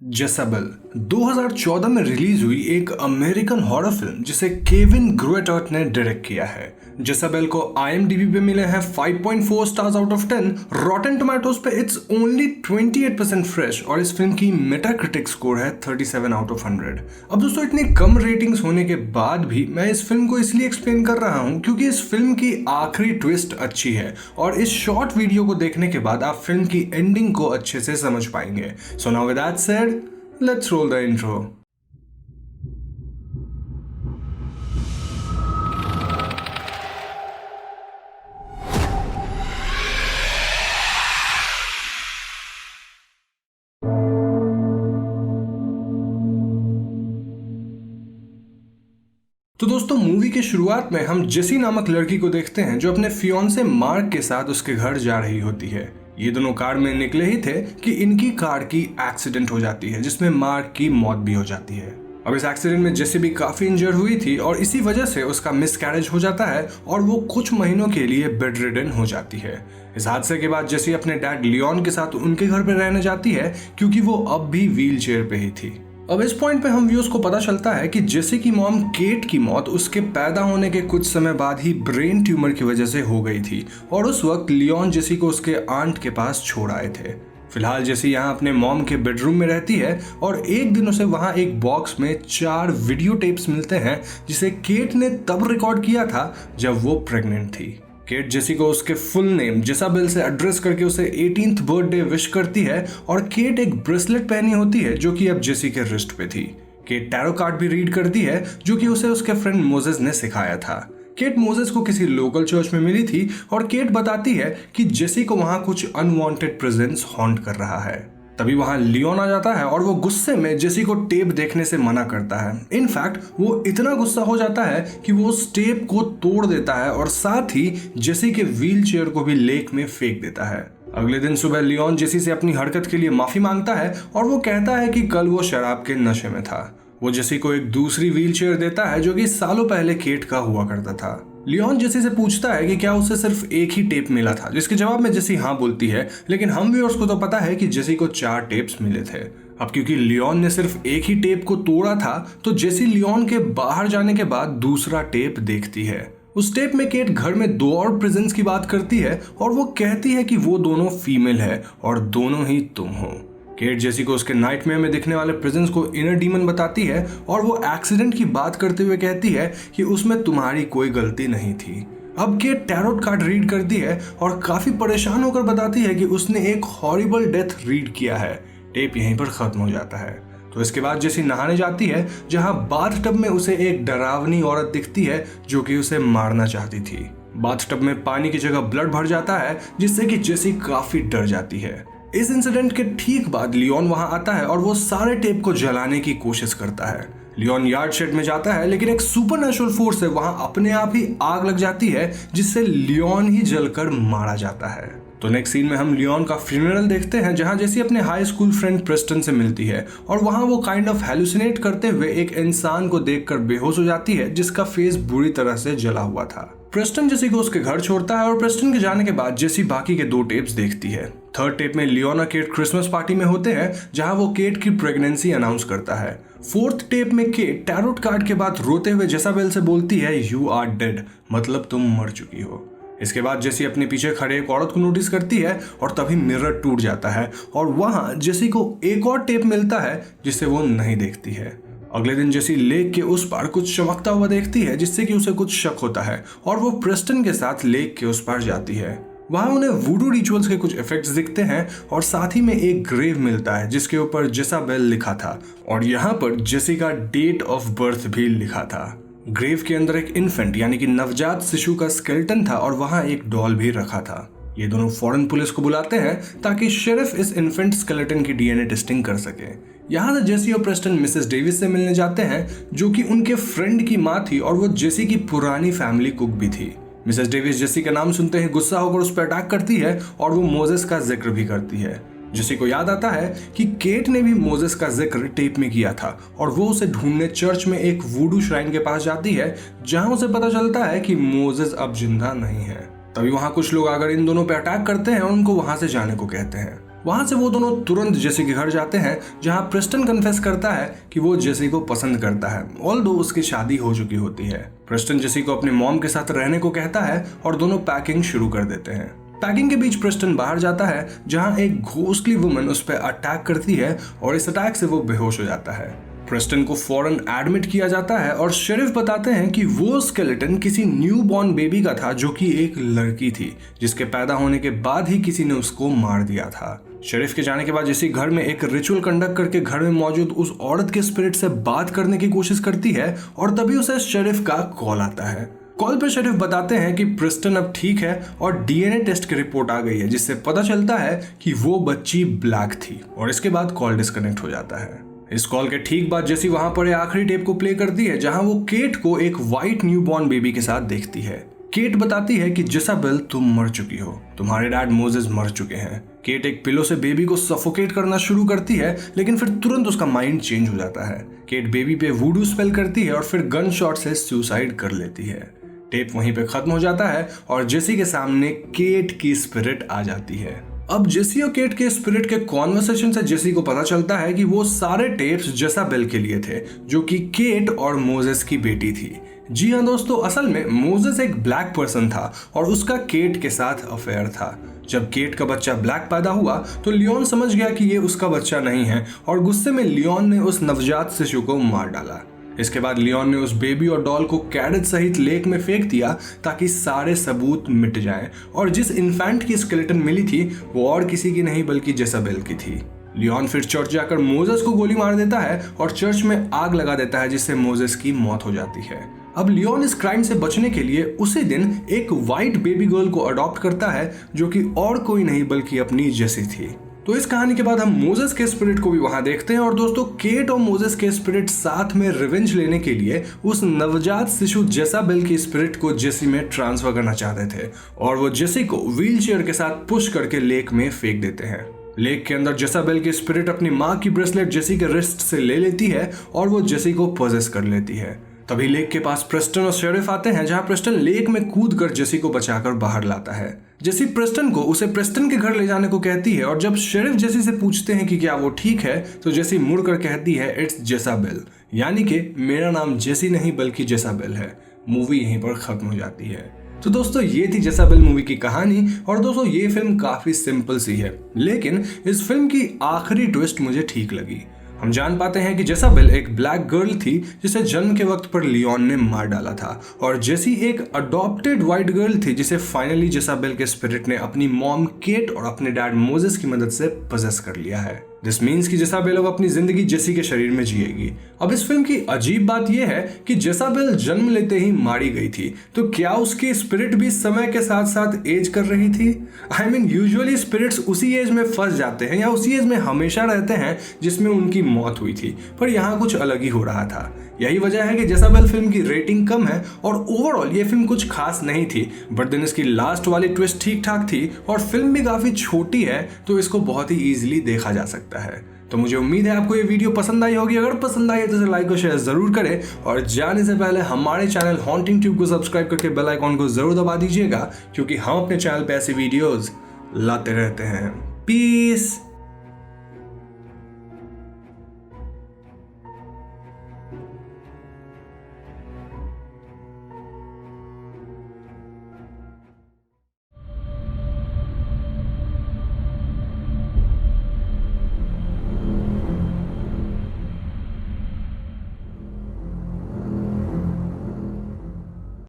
जेसाबेल 2014 में रिलीज हुई एक अमेरिकन हॉरर फिल्म जिसे केविन ग्रुएटॉट ने डायरेक्ट किया है। जेसाबेल को IMDb पे मिले हैं 5.4 stars out of 10। Rotten tomatoes पे इट्स ओनली 28% फ्रेश और इस फिल्म की मेटाक्रिटिक स्कोर है 37 आउट ऑफ 100। अब दोस्तों, इतनी कम रेटिंग्स होने के बाद भी मैं इस फिल्म को इसलिए एक्सप्लेन कर रहा हूँ क्योंकि इस फिल्म की आखिरी ट्विस्ट अच्छी है और इस शॉर्ट वीडियो को देखने के बाद आप फिल्म की एंडिंग को अच्छे से समझ पाएंगे। So now with that said, let's roll the intro. तो दोस्तों, मूवी के शुरुआत में हम जेसी नामक लड़की को देखते हैं जो अपने फियोंसे मार्क के साथ उसके घर जा रही होती है। ये दोनों कार में निकले ही थे कि इनकी कार की एक्सीडेंट हो जाती है जिसमें मार्क की मौत भी हो जाती है। अब इस एक्सीडेंट में जेसी भी काफी इंजर्ड हुई थी और इसी वजह से उसका मिसकैरेज हो जाता है और वो कुछ महीनों के लिए बेड रिडन हो जाती है। इस हादसे के बाद जेसी अपने डैड लियोन के साथ उनके घर पर रहने जाती है क्योंकि वो अब भी व्हील चेयर पे ही थी। अब इस पॉइंट पे हम व्यूअर्स को पता चलता है कि जेसी की मॉम केट की मौत उसके पैदा होने के कुछ समय बाद ही ब्रेन ट्यूमर की वजह से हो गई थी और उस वक्त लियोन जेसी को उसके आंट के पास छोड़ आए थे। फिलहाल जेसी यहाँ अपने मॉम के बेडरूम में रहती है और एक दिन उसे वहाँ एक बॉक्स में 4 वीडियो टेप्स मिलते हैं जिसे केट ने तब रिकॉर्ड किया था जब वो प्रेग्नेंट थी। केट जेसी को उसके फुल नेम जेसाबेल से एड्रेस करके उसे 18th बर्थडे विश करती है और केट एक ब्रेसलेट पहनी होती है जो कि अब जेसी के रिस्ट पे थी। केट टैरो कार्ड भी रीड करती है जो कि उसे उसके फ्रेंड मोजेस ने सिखाया था। केट मोजेस को किसी लोकल चर्च में मिली थी और केट बताती है कि जेसी को वहां कुछ अनवांटेड प्रेजेंस हॉन्ट कर रहा है। तभी वहां लियोन आ जाता है और वो गुस्से में जेसी को टेप देखने से मना करता है। इनफैक्ट वो इतना गुस्सा हो जाता है कि वो उस टेप को तोड़ देता है और साथ ही जेसी के व्हील चेयर को भी लेक में फेंक देता है। अगले दिन सुबह लियोन जेसी से अपनी हरकत के लिए माफी मांगता है और वो कहता है कि कल वो शराब के नशे में था। वो जेसी को एक दूसरी व्हील चेयर देता है जो कि सालों पहले केट का हुआ करता था। लियोन जेसी से पूछता है कि क्या उसे सिर्फ एक ही टेप मिला था, जिसके जवाब में जेसी हाँ बोलती है, लेकिन हम व्यूअर्स को तो पता है कि जेसी को 4 टेप्स मिले थे। अब क्योंकि लियोन ने सिर्फ एक ही टेप को तोड़ा था तो जेसी लियोन के बाहर जाने के बाद दूसरा टेप देखती है। उस टेप में केट घर में 2 और प्रेजेंस की बात करती है और वो कहती है कि वो दोनों फीमेल है और दोनों ही तुम हो। केट जेसी को उसके नाइटमेयर में दिखने वाले प्रेजेंस को इनर डीमन बताती है और वो एक्सीडेंट की बात करते हुए कहती है कि उसमें तुम्हारी कोई गलती नहीं थी। अब केट टैरोट कार्ड रीड करती है और काफी परेशान होकर बताती है कि उसने एक हॉरिबल डेथ रीड किया है। टेप यहीं पर खत्म हो जाता है। तो इसके बाद जेसी नहाने जाती है जहां बाथटब में उसे एक डरावनी औरत दिखती है जो कि उसे मारना चाहती थी। बाथटब में पानी की जगह ब्लड भर जाता है जिससे कि जेसी काफी डर जाती है। इस इंसिडेंट के ठीक बाद लियोन वहां आता है और वो सारे टेप को जलाने की कोशिश करता है। लियोन यार्ड शेड में जाता है लेकिन एक सुपरनेचुरल फोर्स से वहां अपने आप ही आग लग जाती है जिससे लियोन ही जलकर मारा जाता है। तो नेक्स्ट सीन में हम लियोन का फ्यूनरल देखते हैं जहां जेसी अपने हाई स्कूल फ्रेंड प्रेस्टन से मिलती है और वहां वो काइंड ऑफ हेलुसिनेट करते हुए एक इंसान को देखकर बेहोश हो जाती है जिसका फेस बुरी तरह से जला हुआ था। प्रेस्टन जेसी को उसके घर छोड़ता है और प्रेस्टन के जाने के बाद जेसी बाकी के 2 टेप्स देखती है। 3rd टेप में लियोन और केट क्रिसमस पार्टी में होते हैं जहां वो केट की प्रेगनेंसी अनाउंस करता है। 4th टेप में केट टैरोट कार्ड के बाद रोते हुए जेसाबेल से बोलती है यू आर डेड, मतलब तुम मर चुकी हो। इसके बाद जेसी अपने पीछे खड़े एक औरत को नोटिस करती है और तभी मिरर टूट जाता है और वहां जेसी को एक और टेप मिलता है जिसे वो नहीं देखती है। अगले दिन जेसी लेक के उस पार कुछ चमकता हुआ देखती है जिससे कि उसे कुछ शक होता है और वो प्रेस्टन के साथ लेक के उस पार जाती है। वहां उन्हें वुडू रिचुअल्स के कुछ इफेक्ट्स दिखते हैं और साथ ही में एक ग्रेव मिलता है जिसके ऊपर जेसाबेल लिखा था और यहाँ पर जेसी का डेट ऑफ बर्थ भी लिखा था। ग्रेव के अंदर एक इन्फेंट यानी कि नवजात शिशु का स्केलेटन था और वहां एक डॉल भी रखा था। ये दोनों फॉरेन पुलिस को बुलाते हैं ताकि शेरिफ इस इन्फेंट स्केलेटन की DNA टेस्टिंग कर सके। यहाँ से जेसी और प्रेस्टन मिसेस डेविस से मिलने जाते हैं जो कि उनके फ्रेंड की माँ थी और वो जेसी की पुरानी फैमिली कुक भी थी। मिसेस डेविस जेसी का नाम सुनते ही गुस्सा होकर उस पर अटैक करती है और वो मोजेस का जिक्र भी करती है। जेसी को याद आता है कि केट ने भी मोजेस का जिक्र टेप में किया था और वो उसे ढूंढने चर्च में एक वुडू श्राइन के पास जाती है जहां उसे पता चलता है कि मोजेस अब जिंदा नहीं है। तभी वहां कुछ लोग आकर इन दोनों पे अटैक करते हैं और उनको वहां से जाने को कहते हैं। वहां से वो दोनों तुरंत जेसी के घर जाते हैं, जहां प्रेस्टन कन्फेस करता है कि वो जेसी को पसंद करता है, ऑल्दो उसकी शादी हो चुकी होती है। प्रेस्टन जेसी को अपनी मॉम के साथ रहने को कहता है और दोनों पैकिंग शुरू कर देते हैं। पैकिंग के बीच प्रेस्टन बाहर जाता है, जहां एक घोस्टली वुमन उस पर अटैक करती है और इस अटैक से वो बेहोश हो जाता है। प्रेस्टन को फौरन एडमिट किया जाता है और शेरिफ बताते हैं कि वो स्केलेटन किसी न्यू बॉर्न बेबी का था, जो कि एक लड़की थी, जिसके पैदा होने के बाद ही किसी ने उसको मार दिया था। शेरिफ के जाने के बाद जेसी घर में एक रिचुअल कंडक्ट करके घर में मौजूद उस औरत के स्पिरिट से बात करने की कोशिश करती है और तभी उसे शेरिफ का कॉल आता है। कॉल पे शेरिफ बताते हैं कि प्रेस्टन अब ठीक है और डीएनए टेस्ट की रिपोर्ट आ गई है, जिससे पता चलता है कि वो बच्ची ब्लैक थी, और इसके बाद कॉल डिस्कनेक्ट हो जाता है। इस कॉल के ठीक बाद जेसी वहां पर आखिरी टेप को प्ले करती है, जहां वो केट को एक व्हाइट न्यूबॉर्न बेबी के साथ देखती है। केट बताती है कि जेसाबेल तुम मर चुकी हो, तुम्हारे डैड मोजेस मर चुके हैं। केट एक पिलो से बेबी को सफोकेट करना शुरू करती है, लेकिन फिर तुरंत उसका माइंड चेंज हो जाता है। केट बेबी पे वूडू स्पेल करती है और फिर गन शॉट से सुसाइड कर लेती है। टेप वहीं पे खत्म हो जाता है और जेसी के सामने केट की स्पिरिट आ जाती है। अब जेसी और केट के स्पिरिट के कॉन्वर्सेशन से जेसी को पता चलता है कि वो सारे टेप्स जेसाबेल के लिए थे, जो कि केट और मोजेस की बेटी थी। जी हाँ दोस्तों, असल में मोजेस एक ब्लैक पर्सन था और उसका केट के साथ अफेयर था। जब केट का बच्चा ब्लैक पैदा हुआ तो लियोन समझ गया कि ये उसका बच्चा नहीं है और गुस्से में लियोन ने उस नवजात शिशु को मार डाला। इसके बाद लियोन ने उस बेबी और डॉल को कैरेज सहित लेक में फेंक दिया ताकि सारे सबूत मिट जाएं, और जिस इन्फेंट की स्केलेटन मिली थी वो और किसी की नहीं बल्कि जेसाबेल की थी। लियोन फिर चर्च जाकर मोजेस को गोली मार देता है और चर्च में आग लगा देता है, जिससे मोजेस की मौत हो जाती है। अब लियोन इस क्राइम से बचने के लिए उसी दिन एक व्हाइट बेबी गर्ल को अडॉप्ट करता है, जो कि और कोई नहीं बल्कि अपनी जेसी थी। तो इस कहानी के बाद हम मोजेस के स्पिरिट को भी वहां देखते हैं, और दोस्तों केट और मोजेस के स्पिरिट साथ में रिवेंज लेने के लिए उस नवजात शिशु जेसाबेल की स्पिरिट को जेसी में ट्रांसफर करना चाहते थे, और वो जेसी को व्हीलचेयर के साथ पुश करके लेक में फेंक देते हैं। लेक के अंदर जेसाबेल की स्पिरिट अपनी माँ की ब्रेसलेट जेसी के रिस्ट से ले लेती है और वो जेसी को पोजेस कर लेती है। तभी लेक के पास प्रेस्टन और शेरिफ आते हैं, जहां प्रेस्टन लेक में कूद कर जेसी को बचाकर बाहर लाता है। जेसी प्रेस्टन को उसे प्रेस्टन के घर ले जाने को कहती है, और जब शेरिफ जेसी से पूछते हैं कि क्या वो ठीक है, तो जेसी मुड़कर कहती है इट्स जेसाबेल, यानी कि मेरा नाम जेसी नहीं बल्कि जेसाबेल है। मूवी यहीं पर खत्म हो जाती है। तो दोस्तों ये थी जेसाबेल मूवी की कहानी, और दोस्तों ये फिल्म काफी सिंपल सी है, लेकिन इस फिल्म की आखिरी ट्विस्ट मुझे ठीक लगी। हम जान पाते हैं कि जेसाबेल एक ब्लैक गर्ल थी जिसे जन्म के वक्त पर लियोन ने मार डाला था, और जेसी एक अडॉप्टेड व्हाइट गर्ल थी जिसे फाइनली जेसाबेल के स्पिरिट ने अपनी मॉम केट और अपने डैड मोजेस की मदद से पोजेस कर लिया है। दिस मीन्स कि जेसाबेल अब अपनी जिंदगी जेसी के शरीर में जिएगी। अब इस फिल्म की अजीब बात यह है कि जेसाबेल जन्म लेते ही मारी गई थी, तो क्या उसकी स्पिरिट भी समय के साथ साथ एज कर रही थी? आई मीन यूजुअली स्पिरिट्स उसी एज में फंस जाते हैं या उसी एज में हमेशा रहते हैं जिसमें उनकी मौत हुई थी, पर यहाँ कुछ अलग ही हो रहा था। यही वजह है कि जेसाबेल फिल्म की रेटिंग कम है और ओवरऑल ये फिल्म कुछ खास नहीं थी, बट देन इसकी लास्ट वाली ट्विस्ट ठीक ठाक थी और फिल्म भी काफी छोटी है, तो इसको बहुत ही इजीली देखा जा सकता है। तो मुझे उम्मीद है आपको ये वीडियो पसंद आई होगी। अगर पसंद आई है तो इसे लाइक और शेयर जरूर करें, और जाने से पहले हमारे चैनल हॉन्टिंग ट्यूब को सब्सक्राइब करके बेल आइकॉन को जरूर दबा दीजिएगा, क्योंकि हम अपने चैनल पे ऐसी वीडियोस लाते रहते हैं। पीस।